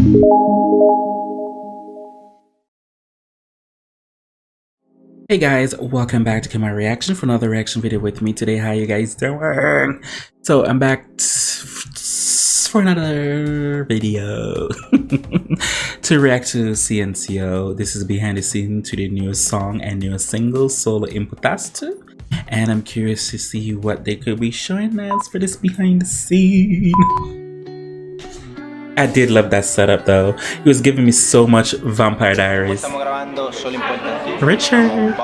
Hey guys, welcome back to Get My Reaction for another reaction video with me today. How you guys doing? So I'm back for another video to react to CNCO. This is behind the scene to the newest song and newest single, Solo Imputaste. And I'm curious to see what they could be showing us for this behind the scene. I did love that setup though. It was giving me so much Vampire Diaries. Richard.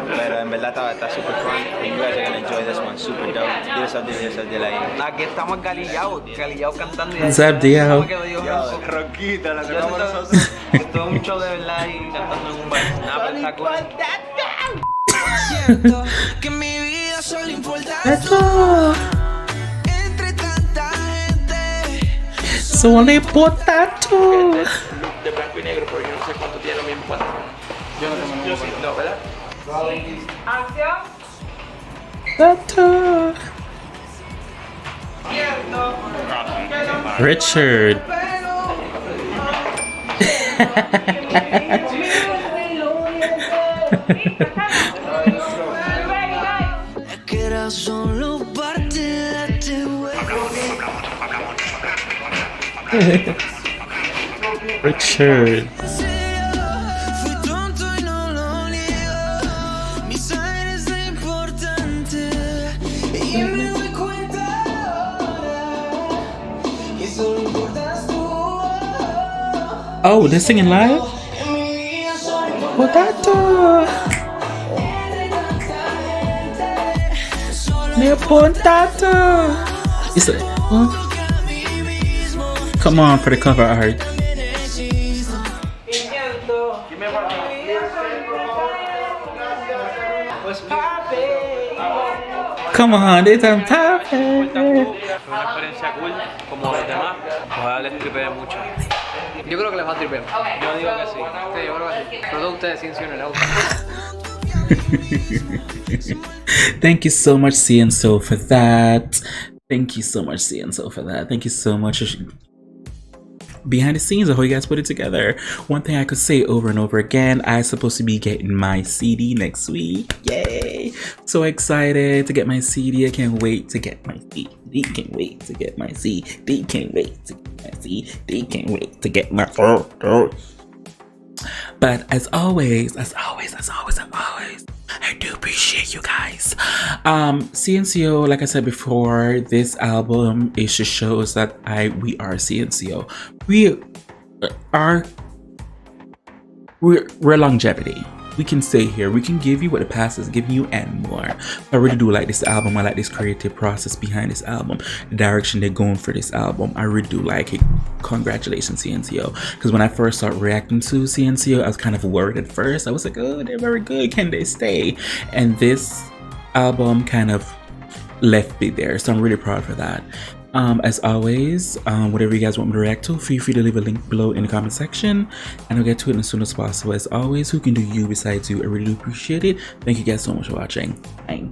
Pero en verdad está super fun. You guys are gonna enjoy this one. Super dope. Here's like. Aquí estamos Galillao cantando. Zabdiao. Roquita, la tocamos nosotros. Esto es un show de verdad y cantando en un bar. Nada, espectacular. Siento que mi vida solo importa entre tanta gente. Solo Imputaste. De blanco y negro, pero yo no sé cuánto tiene lo mismo. Yo no tengo yo sí, no, ¿verdad? Acción. Richard. Richard. Oh, they're singing live? Potato! Near Potato! It's like, huh? Come on for the cover art. Come on, they done perfect. Una experiencia cool como los demás. Ojalá les tripeen mucho. Yo creo que les va a tripear. Yo digo que sí. Sí, yo creo que sí. Pero todos ustedes sí, Thank you so much, CNCO, for that. Thank you so much, CNCO, for that. Thank you so much. Behind the scenes of how you guys put it together. One thing I could say over and over again, I'm supposed to be getting my CD next week. Yay! So excited to get my CD. I can't wait to get my CD. Can't wait to get my CD. Can't wait to get my CD. Can't wait to get my But as always, I do appreciate you guys. CNCO, like I said before, this album is just shows that we are CNCO. We're longevity. We can stay here. We can give you what the past has given you and more. I really do like this album. I like this creative process behind this album, the direction they're going for this album. I really do like it. Congratulations, CNCO. Because when I first started reacting to CNCO, I was kind of worried at first. I was like, oh, they're very good. Can they stay? And this album kind of left me there. So I'm really proud for that. As always, whatever you guys want me to react to, feel free to leave a link below in the comment section and I'll get to it as soon as possible. As always, who can do you besides you? I really do appreciate it. Thank you guys so much for watching. Bye.